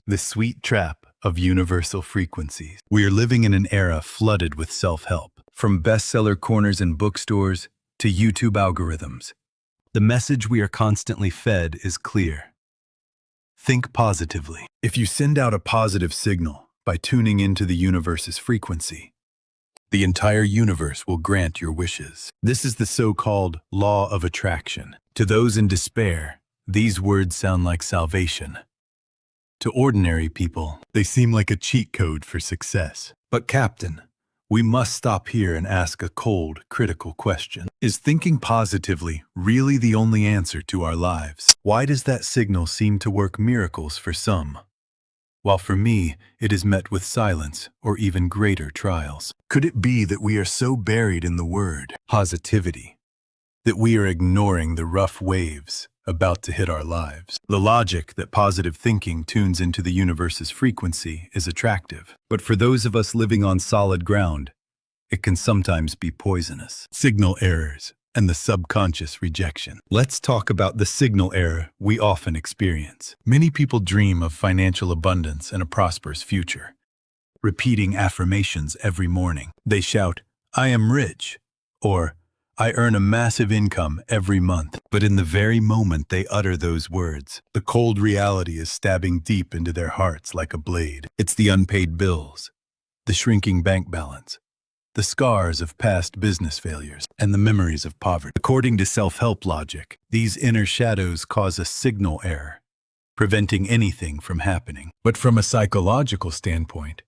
The sweet trap of universal frequencies. We are living in an era flooded with self-help, from bestseller corners in bookstores to YouTube algorithms. The message we are constantly fed is clear. Think positively. If you send out a positive signal by tuning into the universe's frequency, the entire universe will grant your wishes. This is the so-called law of attraction. To those in despair, these words sound like salvation. To ordinary people, they seem like a cheat code for success. But Captain, we must stop here and ask a cold, critical question. Is thinking positively really the only answer to our lives? Why does that signal seem to work miracles for some, while for me, it is met with silence or even greater trials? Could it be that we are so buried in the word positivity that we are ignoring the rough waves about to hit our lives? The logic that positive thinking tunes into the universe's frequency is attractive, but for those of us living on solid ground, it can sometimes be poisonous. Signal errors and the subconscious rejection. Let's talk about the signal error we often experience. Many people dream of financial abundance and a prosperous future. Repeating affirmations every morning. They shout, "I am rich," or "I earn a massive income every month." But in the very moment they utter those words, the cold reality is stabbing deep into their hearts like a blade. It's the unpaid bills, the shrinking bank balance, the scars of past business failures, and the memories of poverty. According to self-help logic, these inner shadows cause a signal error, preventing anything from happening. But from a psychological standpoint,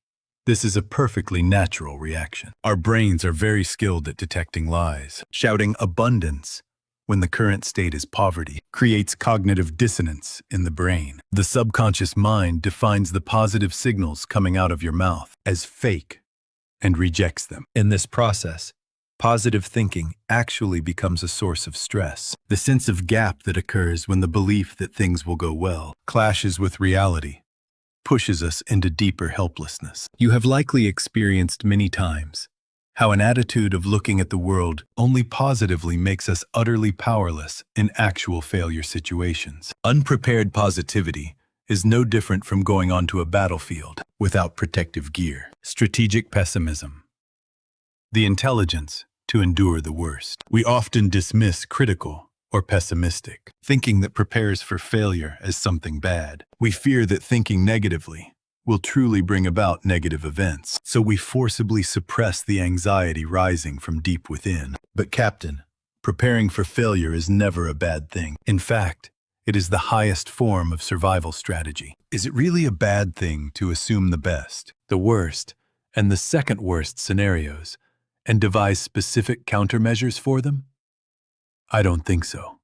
this is a perfectly natural reaction. Our brains are very skilled at detecting lies. Shouting abundance when the current state is poverty creates cognitive dissonance in the brain. The subconscious mind defines the positive signals coming out of your mouth as fake and rejects them. In this process, positive thinking actually becomes a source of stress. The sense of gap that occurs when the belief that things will go well clashes with reality pushes us into deeper helplessness. You have likely experienced many times how an attitude of looking at the world only positively makes us utterly powerless in actual failure situations. Unprepared positivity is no different from going onto a battlefield without protective gear. Strategic pessimism. The intelligence to endure the worst. We often dismiss critical or pessimistic, thinking that prepares for failure as something bad. We fear that thinking negatively will truly bring about negative events, so we forcibly suppress the anxiety rising from deep within. But Captain, preparing for failure is never a bad thing. In fact, it is the highest form of survival strategy. Is it really a bad thing to assume the best, the worst, and the second worst scenarios, and devise specific countermeasures for them? I don't think so.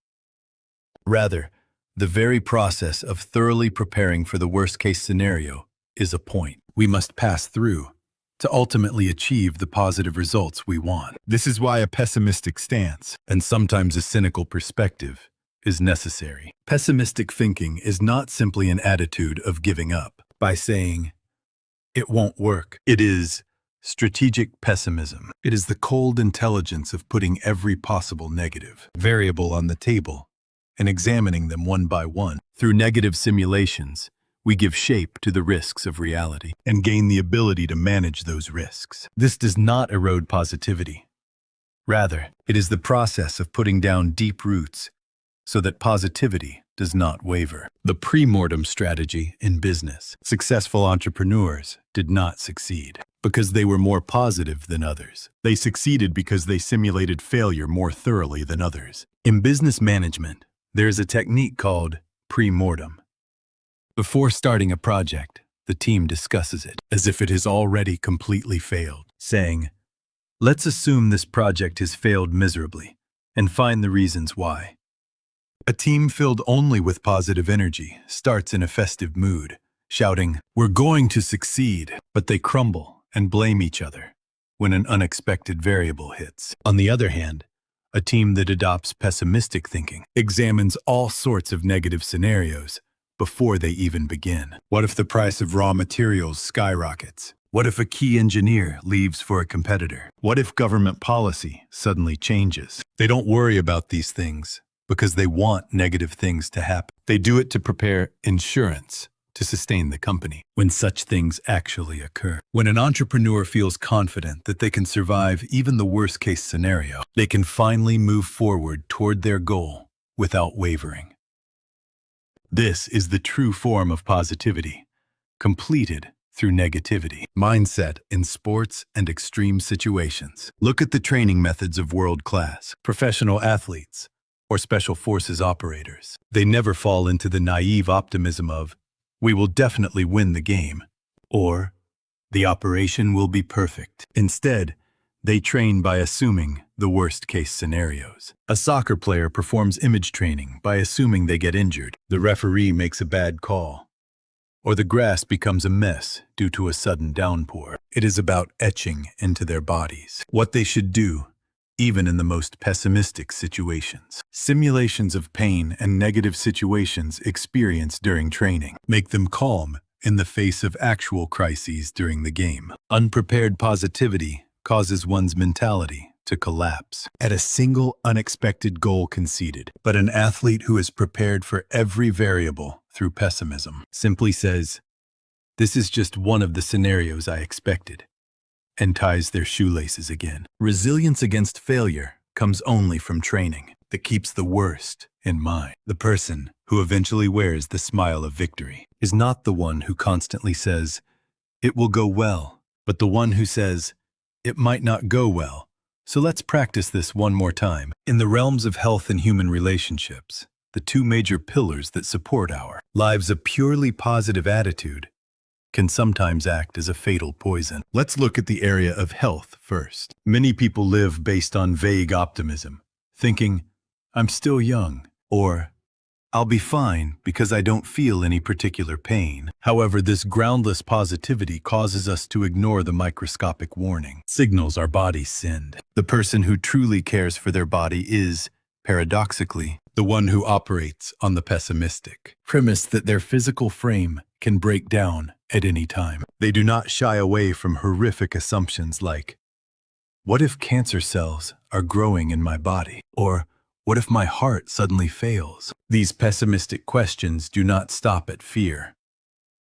Rather, the very process of thoroughly preparing for the worst-case scenario is a point we must pass through to ultimately achieve the positive results we want. This is why a pessimistic stance, and sometimes a cynical perspective, is necessary. Pessimistic thinking is not simply an attitude of giving up by saying, "It won't work." It is strategic pessimism. It is the cold intelligence of putting every possible negative variable on the table and examining them one by one. Through negative simulations, we give shape to the risks of reality and gain the ability to manage those risks. This does not erode positivity. Rather, it is the process of putting down deep roots so that positivity does not waver. The pre-mortem strategy in business. Successful entrepreneurs did not succeed because they were more positive than others. They succeeded because they simulated failure more thoroughly than others. In business management, there is a technique called pre-mortem. Before starting a project, the team discusses it as if it has already completely failed, saying, "Let's assume this project has failed miserably and find the reasons why." A team filled only with positive energy starts in a festive mood, shouting, "We're going to succeed," but they crumble and blame each other when an unexpected variable hits. On the other hand, a team that adopts pessimistic thinking examines all sorts of negative scenarios before they even begin. What if the price of raw materials skyrockets? What if a key engineer leaves for a competitor? What if government policy suddenly changes? They don't worry about these things because they want negative things to happen. They do it to prepare insurance to sustain the company when such things actually occur. When an entrepreneur feels confident that they can survive even the worst-case scenario, they can finally move forward toward their goal without wavering. This is the true form of positivity, completed through negativity. Mindset in sports and extreme situations. Look at the training methods of world-class, professional athletes, or special forces operators. They never fall into the naive optimism of, "We will definitely win the game," or "The operation will be perfect." Instead, they train by assuming the worst-case scenarios. A soccer player performs image training by assuming they get injured, the referee makes a bad call, or the grass becomes a mess due to a sudden downpour. It is about etching into their bodies what they should do, even in the most pessimistic situations. Simulations of pain and negative situations experienced during training make them calm in the face of actual crises during the game. Unprepared positivity causes one's mentality to collapse at a single unexpected goal conceded. But an athlete who is prepared for every variable through pessimism simply says, "This is just one of the scenarios I expected," and ties their shoelaces again. Resilience against failure comes only from training that keeps the worst in mind. The person who eventually wears the smile of victory is not the one who constantly says, "It will go well," but the one who says, "It might not go well, so let's practice this one more time." In the realms of health and human relationships, the two major pillars that support our lives, a purely positive attitude can sometimes act as a fatal poison. Let's look at the area of health first. Many people live based on vague optimism, thinking, "I'm still young," or "I'll be fine because I don't feel any particular pain." However, this groundless positivity causes us to ignore the microscopic warning signals our bodies send. The person who truly cares for their body is, paradoxically, the one who operates on the pessimistic premise that their physical frame can break down at any time. They do not shy away from horrific assumptions like, "What if cancer cells are growing in my body?" Or, "What if my heart suddenly fails?" These pessimistic questions do not stop at fear.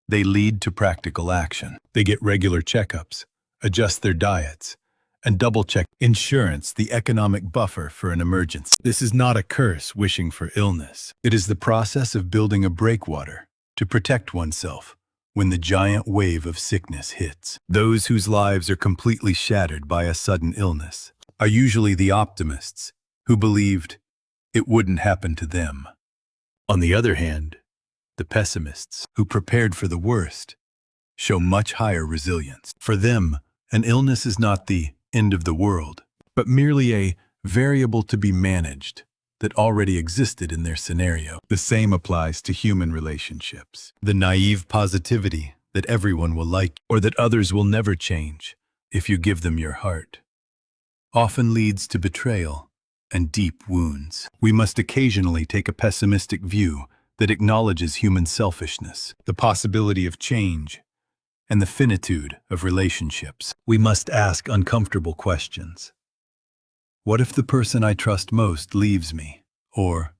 They lead to practical action. They get regular checkups, adjust their diets, and double-check insurance, the economic buffer for an emergency. This is not a curse wishing for illness. It is the process of building a breakwater to protect oneself when the giant wave of sickness hits. Those whose lives are completely shattered by a sudden illness are usually the optimists who believed it wouldn't happen to them. On the other hand, the pessimists who prepared for the worst show much higher resilience. For them, an illness is not the end of the world, but merely a variable to be managed that already existed in their scenario. The same applies to human relationships. The naive positivity that everyone will like or that others will never change if you give them your heart often leads to betrayal and deep wounds. We must occasionally take a pessimistic view that acknowledges human selfishness, the possibility of change, and the finitude of relationships. We must ask uncomfortable questions. What if the person I trust most leaves me? Or,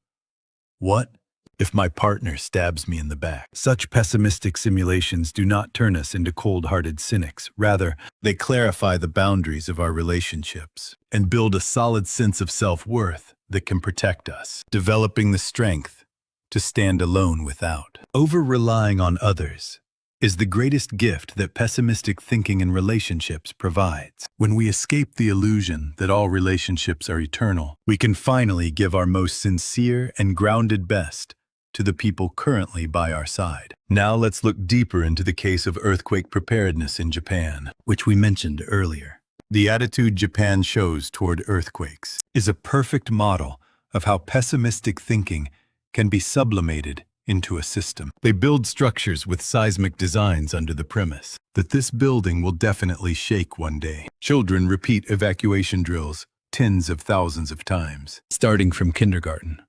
what if my partner stabs me in the back? Such pessimistic simulations do not turn us into cold-hearted cynics. Rather, they clarify the boundaries of our relationships and build a solid sense of self-worth that can protect us, developing the strength to stand alone without. Over-relying on others is the greatest gift that pessimistic thinking in relationships provides. When we escape the illusion that all relationships are eternal, we can finally give our most sincere and grounded best to the people currently by our side. Now let's look deeper into the case of earthquake preparedness in Japan, which we mentioned earlier. The attitude Japan shows toward earthquakes is a perfect model of how pessimistic thinking can be sublimated into a system. They build structures with seismic designs under the premise that this building will definitely shake one day. Children repeat evacuation drills tens of thousands of times, starting from kindergarten,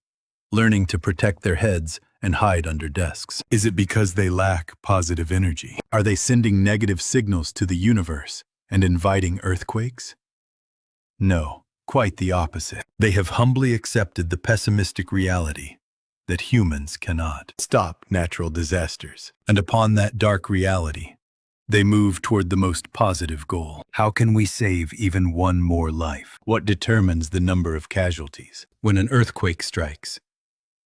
learning to protect their heads and hide under desks. Is it because they lack positive energy? Are they sending negative signals to the universe and inviting earthquakes? No, quite the opposite. They have humbly accepted the pessimistic reality that humans cannot stop natural disasters. And upon that dark reality, they move toward the most positive goal. How can we save even one more life? What determines the number of casualties when an earthquake strikes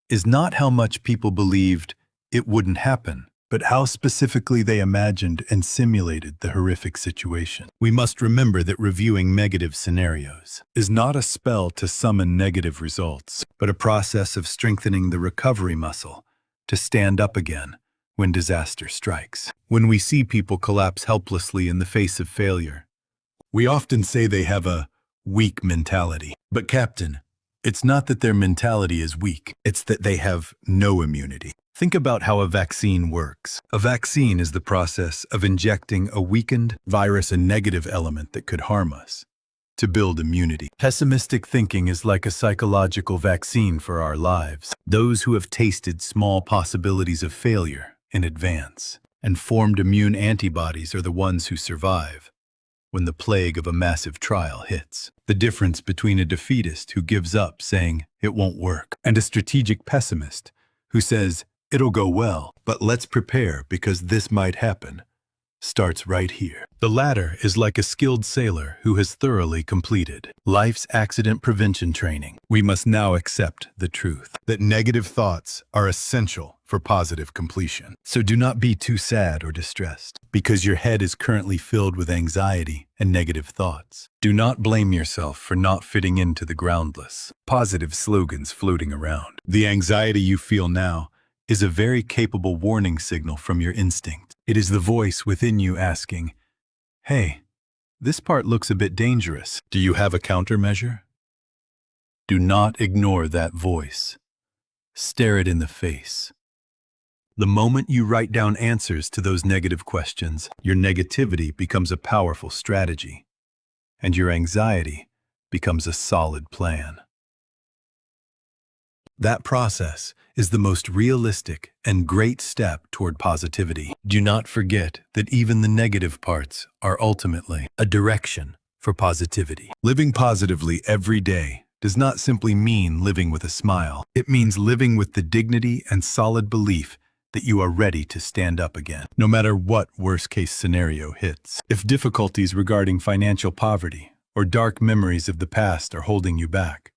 is not how much people believed it wouldn't happen, but how specifically they imagined and simulated the horrific situation. We must remember that reviewing negative scenarios is not a spell to summon negative results, but a process of strengthening the recovery muscle to stand up again when disaster strikes. When we see people collapse helplessly in the face of failure, we often say they have a weak mentality. But Captain, it's not that their mentality is weak, it's that they have no immunity. Think about how a vaccine works. A vaccine is the process of injecting a weakened virus, a negative element that could harm us, to build immunity. Pessimistic thinking is like a psychological vaccine for our lives. Those who have tasted small possibilities of failure in advance and formed immune antibodies are the ones who survive when the plague of a massive trial hits. The difference between a defeatist who gives up saying it won't work and a strategic pessimist who says it'll go well, but let's prepare because this might happen, starts right here. The latter is like a skilled sailor who has thoroughly completed life's accident prevention training. We must now accept the truth that negative thoughts are essential for positive completion. So do not be too sad or distressed because your head is currently filled with anxiety and negative thoughts. Do not blame yourself for not fitting into the groundless positive slogans floating around. The anxiety you feel now is a very capable warning signal from your instinct. It is the voice within you asking, hey, this part looks a bit dangerous. Do you have a countermeasure? Do not ignore that voice. Stare it in the face. The moment you write down answers to those negative questions, your negativity becomes a powerful strategy, and your anxiety becomes a solid plan. That process is the most realistic and great step toward positivity. Do not forget that even the negative parts are ultimately a direction for positivity. Living positively every day does not simply mean living with a smile. It means living with the dignity and solid belief that you are ready to stand up again, no matter what worst-case scenario hits. If difficulties regarding financial poverty or dark memories of the past are holding you back,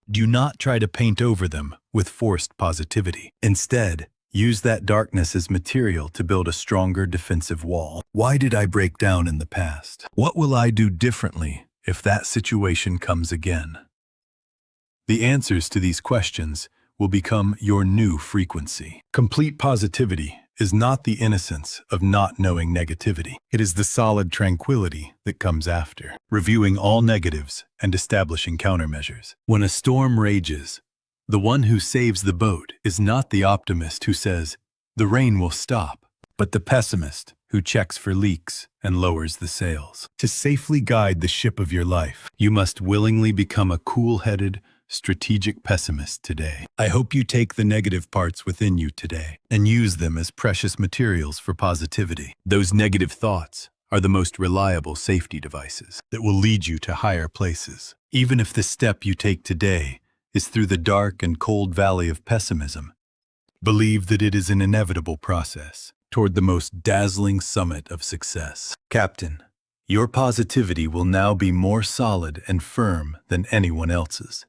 do not try to paint over them with forced positivity. Instead, use that darkness as material to build a stronger defensive wall. Why did I break down in the past? What will I do differently if that situation comes again? The answers to these questions will become your new frequency. Complete positivity is not the innocence of not knowing negativity. It is the solid tranquility that comes after, reviewing all negatives and establishing countermeasures. When a storm rages, the one who saves the boat is not the optimist who says, the rain will stop, but the pessimist who checks for leaks and lowers the sails. To safely guide the ship of your life, you must willingly become a cool-headed, strategic pessimist today. I hope you take the negative parts within you today and use them as precious materials for positivity. Those negative thoughts are the most reliable safety devices that will lead you to higher places. Even if the step you take today is through the dark and cold valley of pessimism, believe that it is an inevitable process toward the most dazzling summit of success. Captain, your positivity will now be more solid and firm than anyone else's.